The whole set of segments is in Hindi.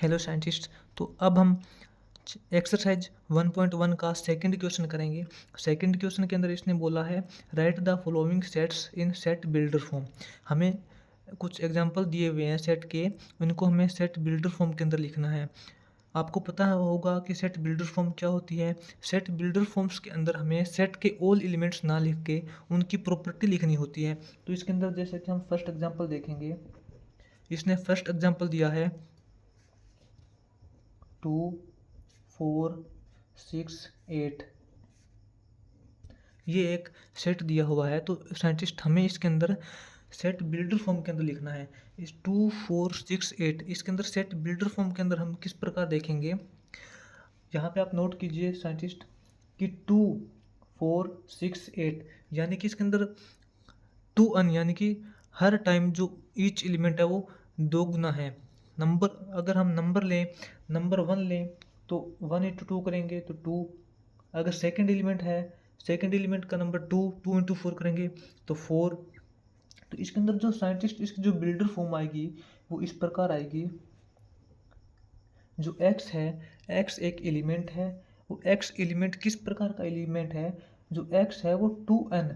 Hello scientist. तो अब हम एक्सरसाइज 1.1 का सेकंड क्वेश्चन करेंगे। सेकंड क्वेश्चन के अंदर इसने बोला है right the following sets in set builder form. हमें कुछ एग्जांपल दिए हुए हैं सेट के, उनको हमें सेट बिल्डर फॉर्म के अंदर लिखना है। आपको पता होगा कि सेट बिल्डर फॉर्म क्या होती है। सेट बिल्डर फॉर्म्स के अंदर हमें सेट के ऑल एलिमेंट्स ना लिख के उनकी प्रॉपर्टी लिखनी होती है। तो इसके अंदर जैसे कि हम फर्स्ट एग्जांपल देखेंगे, इसने फर्स्ट एग्जांपल दिया है 2 4 6 8। ये एक सेट दिया हुआ है, तो साइंटिस्ट हमें इसके अंदर सेट बिल्डर फॉर्म के अंदर लिखना है। इस 2 4 6 8 इसके अंदर सेट बिल्डर फॉर्म के अंदर हम किस प्रकार देखेंगे, यहाँ पे आप नोट कीजिए साइंटिस्ट कि 2 4 6 8 यानी कि इसके अंदर 2n यानी कि हर टाइम जो ईच एलिमेंट है वो दो गुना है। नंबर अगर हम नंबर लें, नंबर 1 लें तो 1 इंटू 2 करेंगे तो 2। अगर सेकंड एलिमेंट है, सेकंड एलिमेंट का नंबर 2, 2 इंटू 4 करेंगे तो 4। तो इसके अंदर जो साइंटिस्ट इसकी जो बिल्डर फॉर्म आएगी वो इस प्रकार आएगी। जो x है, x एक एलिमेंट है। वो x एलिमेंट किस प्रकार का एलिमेंट है, जो x है वो 2n।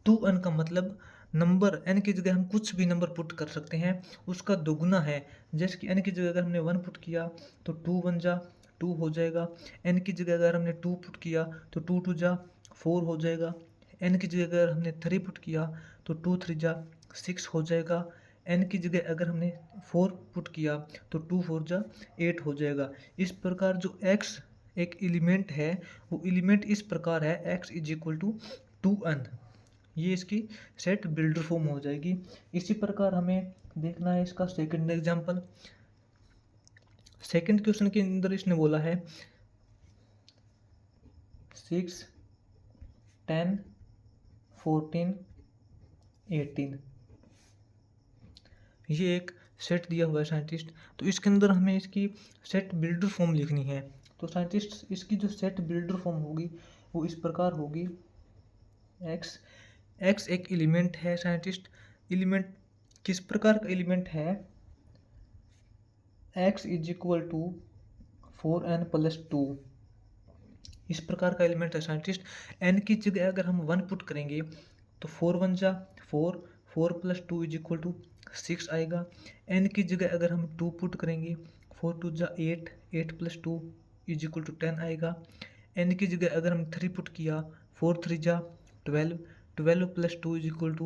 2n का मतलब नंबर n की जगह हम कुछ भी नंबर पुट कर सकते हैं, उसका दोगुना है। जैसे कि n की जगह अगर हमने 1 पुट किया तो 2 1 जा 2 हो जाएगा। n की जगह अगर हमने 2 पुट किया तो 2 2 जा 4 हो जाएगा। n की जगह अगर हमने 3 पुट किया तो 2 3 जा 6 हो जाएगा। n की जगह अगर हमने 4 पुट किया तो 2 4 जा 8 हो जाएगा। इस प्रकार जो x एक एलिमेंट है वो एलिमेंट इस प्रकार है x is equal to 2n। ये इसकी सेट बिल्डर फॉर्म हो जाएगी। इसी प्रकार हमें देखना है इसका सेकंड एग्जांपल। सेकंड क्वेश्चन के अंदर इसने बोला है 6 10 14 18। ये एक सेट दिया हुआ है साइंटिस्ट, तो इसके अंदर हमें इसकी सेट बिल्डर फॉर्म लिखनी है। तो साइंटिस्ट इसकी जो सेट बिल्डर फॉर्म होगी वो इस प्रकार होगी। एक्स एक्स एक एलिमेंट है साइंटिस्ट। एलिमेंट किस प्रकार का एलिमेंट है, x is equal to 4n plus 2। इस प्रकार का एलिमेंट है साइंटिस्ट। n की जगह अगर हम 1 पुट करेंगे तो 4 1 जा 4, 4 प्लस 2 इज इक्वल टू 6 आएगा। n की जगह अगर हम 2 पुट करेंगे 4 2 जा 8, 8 प्लस 2 इज इक्वल टू 10 आएगा। n की जगह अगर हम 3 पुट किया 4 3 जा 12, 12 प्लस 2 इज इक्वल टू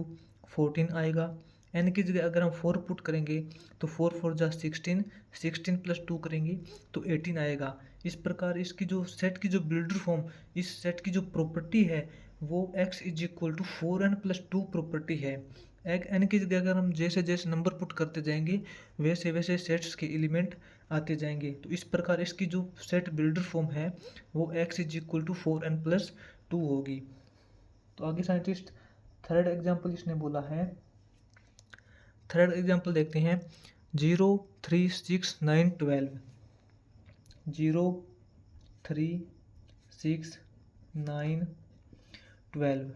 14 आएगा। n की जगह अगर हम 4 पुट करेंगे तो 4 4 जा 16, 16 प्लस 2 करेंगे तो 18 आएगा। इस प्रकार इसकी जो सेट की जो बिल्डर फॉर्म, इस सेट की जो प्रॉपर्टी है वो x is equal to 4n plus 2 property है। n की जगह अगर हम जैसे जैसे नंबर पुट करते जाएंगे वैसे वैसे सेट्स के एलिमेंट आते जाएंगे। तो इस प्रकार इसकी जो सेट बिल्डर फॉर्म है वो x is equal to 4n plus 2 होगी। तो आगे साइंटिस्ट थर्ड एग्जाम्पल इसने बोला है, थर्ड एग्जाम्पल देखते हैं 0 3 6 9 12। 0 3 6 9 12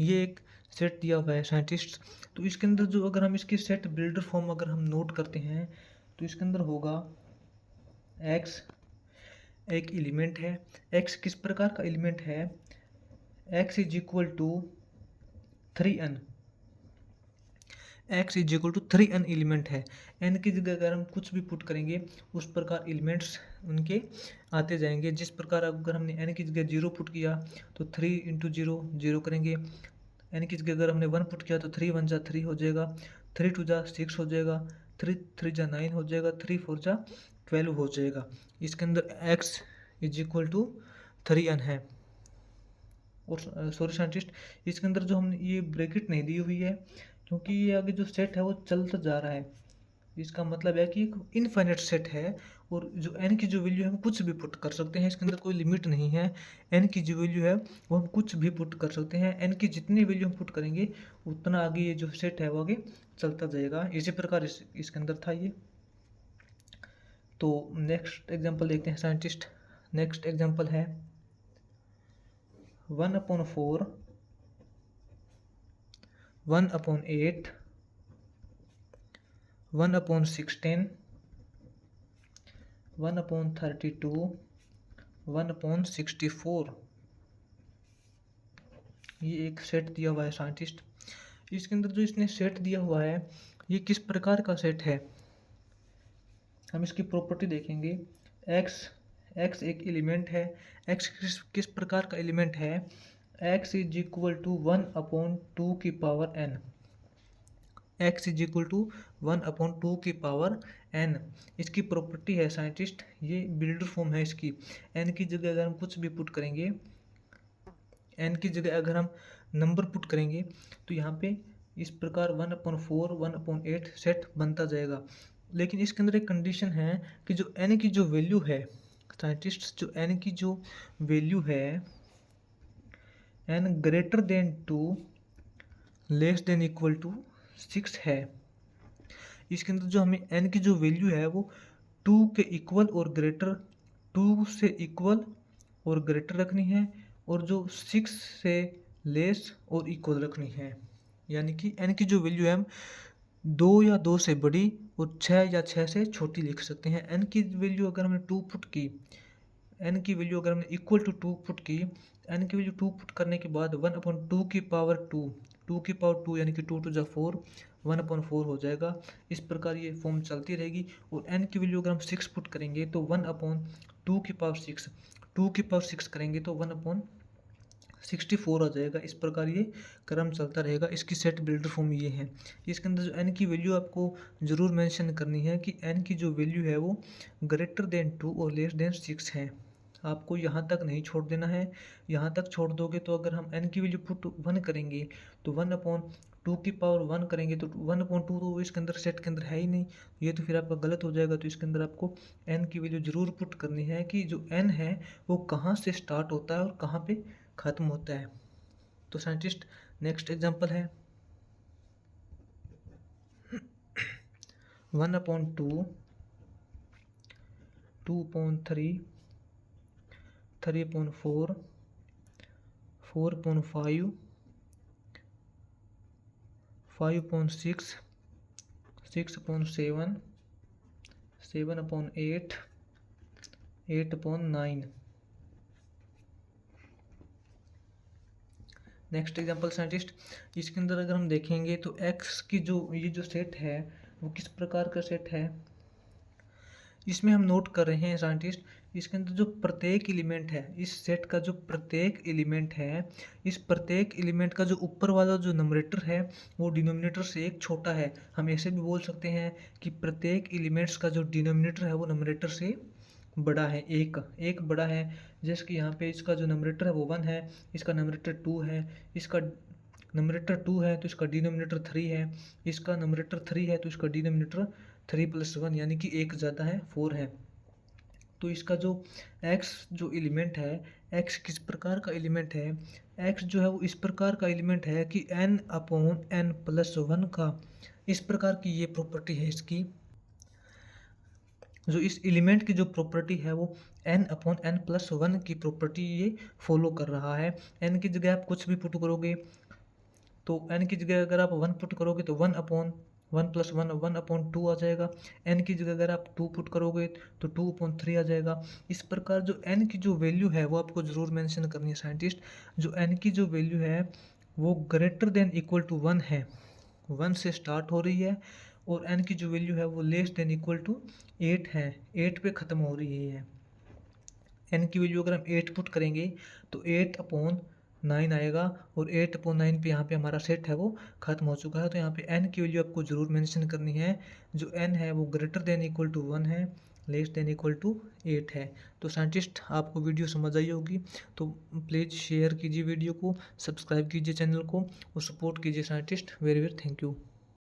ये एक सेट दिया हुआ है साइंटिस्ट। तो इसके अंदर जो अगर हम इसकी सेट बिल्डर फॉर्म अगर हम नोट करते हैं तो इसके अंदर होगा x एक एलिमेंट है। x किस प्रकार का एलिमेंट है, x is equal to 3n। x is equal to 3n element है। n की जगह अगर हम कुछ भी पुट करेंगे उस प्रकार एलिमेंट्स उनके आते जाएंगे। जिस प्रकार अगर हमने n की जगह 0 पुट किया तो 3 इंटू 0 0 करेंगे। n की जगह अगर हमने 1 पुट किया तो 3 1 जा 3 हो जाएगा, 3 2 जा 6 हो जाएगा, 3 3 जा 9 हो जाएगा, 3 4 जा 12 हो जाएगा। इसके अंदर x is equal to 3n है। और सॉरी साइंटिस्ट इसके अंदर जो हमने ये ब्रैकेट नहीं दी हुई है क्योंकि ये आगे जो सेट है वो चलता जा रहा है। इसका मतलब है कि एक इनफाइनाइट सेट है और जो n की जो वैल्यू है हम कुछ भी पुट कर सकते हैं। इसके अंदर कोई लिमिट नहीं है। n की जो वैल्यू है वो हम कुछ भी पुट कर सकते हैं। n की जितनी वैल्यू हम पुट करेंगे उतना आगे ये जो सेट है वो आगे चलता जाएगा। इसी प्रकार इसके अंदर था ये। तो नेक्स्ट एग्जाम्पल देखते हैं साइंटिस्ट। नेक्स्ट एग्जाम्पल है 1/4 1/8 1/16, 1/32, 1/64। ये एक सेट दिया हुआ है साइंटिस्ट। इसके अंदर जो इसने सेट दिया हुआ है ये किस प्रकार का सेट है, हम इसकी प्रॉपर्टी देखेंगे। एक्स एक एलिमेंट है। एक्स किस प्रकार का एलिमेंट है, x इज इक्वल टू 1/2 की power n। x is equal to 1/2 की पावर n इसकी प्रॉपर्टी है साइंटिस्ट। ये बिल्डर फॉर्म है इसकी। n की जगह अगर हम कुछ भी पुट करेंगे, n की जगह अगर हम नंबर पुट करेंगे तो यहाँ पे इस प्रकार 1/4 1/8 सेट बनता जाएगा। लेकिन इसके अंदर एक कंडीशन है कि जो n की जो वैल्यू है साइंटिस्ट, जो n की जो वैल्यू है n greater than 2 less than equal to 6 है। इसके अंदर जो हमें n की जो वैल्यू है वो 2 के इक्वल और ग्रेटर, 2 से इक्वल और ग्रेटर रखनी है, और जो 6 से लेस और इक्वल रखनी है। यानी कि n की जो वैल्यू है हम 2 या 2 से बड़ी और 6 या 6 से छोटी लिख सकते हैं। n की वैल्यू अगर हमने 2 पुट की, n की वैल्यू अगर हमने इक्वल टू 2 पुट की, n की वैल्यू 2 पुट करने के बाद 1/2 की पावर 2, 2 की पावर 2 यानी कि 2 टू 4, 1/4 हो जाएगा। इस प्रकार ये फॉर्म चलती रहेगी। और n की वैल्यू अगर हम 6 पुट करेंगे तो 1/2 की पावर 6, 2 की पावर 6 करेंगे तो 1/64 आ जाएगा। इस प्रकार ये क्रम चलता रहेगा। इसकी सेट बिल्डर फॉर्म ये है। इसके अंदर जो n की वैल्यू आपको ज़रूर मेंशन करनी है कि n की जो वैल्यू है वो ग्रेटर देन 2 और लेस देन 6 है। आपको यहाँ तक नहीं छोड़ देना है। यहाँ तक छोड़ दोगे तो अगर हम n की वैल्यू पुट 1 करेंगे तो 1/2 की पावर 1 करेंगे तो 1/2 तो इसके अंदर सेट के अंदर है ही नहीं, ये तो फिर आपका गलत हो जाएगा। तो इसके अंदर आपको n की वैल्यू ज़रूर पुट करनी है कि जो n है वो कहाँ से स्टार्ट होता है और कहाँ पे ख़त्म होता है। तो साइंटिस्ट नेक्स्ट एग्जांपल है 1/2, 2/3, 3/4, 4/5, 5/6, 6/7, 7/8, 8/9। नेक्स्ट एग्जांपल साइंटिस्ट, इसके अंदर अगर हम देखेंगे तो x की जो ये जो सेट है वो किस प्रकार का सेट है, इसमें हम नोट कर रहे हैं साइंटिस्ट। इसके अंदर जो प्रत्येक एलिमेंट है, इस सेट का जो प्रत्येक एलिमेंट है, इस प्रत्येक एलिमेंट का जो ऊपर वाला जो नंबरेटर है वो डिनोमिनेटर से एक छोटा है। हम ऐसे भी बोल सकते हैं कि प्रत्येक एलिमेंट्स का जो डिनोमिनेटर है वो नंबरेटर से बड़ा है, एक बड़ा है। जैसे कि यहाँ पे इसका जो नंबरेटर है वो 1 है, इसका नंबरेटर 2 है, इसका नंबरेटर 2 है तो इसका डिनोमिनेटर 3 है, इसका नंबरेटर 3 है तो इसका डिनोमिनेटर 3 + 1 यानी कि एक ज़्यादा है, 4 है। तो इसका जो x जो एलिमेंट है, x किस प्रकार का एलिमेंट है, x जो है वो इस प्रकार का एलिमेंट है कि n/n+1 का, इस प्रकार की ये प्रॉपर्टी है इसकी। जो इस एलिमेंट की जो प्रॉपर्टी है वो n/n+1 की प्रॉपर्टी ये फॉलो कर रहा है। n की जगह आप कुछ भी पुट करोगे तो n की जगह अगर आप 1 पुट करोगे तो 1/1+1 1/2 आ जाएगा। n की जगह अगर आप 2 पुट करोगे तो 2/3 आ जाएगा। इस प्रकार जो n की जो वैल्यू है वो आपको ज़रूर मेंशन करनी है साइंटिस्ट। जो n की जो वैल्यू है वो ग्रेटर देन इक्वल टू 1 है, 1 से स्टार्ट हो रही है, और n की जो वैल्यू है वो लेस देन इक्वल टू 8 है, 8 पे ख़त्म हो रही है। n की वैल्यू अगर हम 8 पुट करेंगे तो 8/9 आएगा, और 8/9 पे यहाँ पे हमारा सेट है वो ख़त्म हो चुका है। तो यहाँ पे n की वैल्यू आपको ज़रूर मेंशन करनी है। जो n है वो ग्रेटर देन इक्वल टू 1 है, लेस देन इक्वल टू 8 है। तो साइंटिस्ट आपको वीडियो समझ आई होगी, तो प्लीज़ शेयर कीजिए वीडियो को, सब्सक्राइब कीजिए चैनल को और सपोर्ट कीजिए scientist. Very very thank you.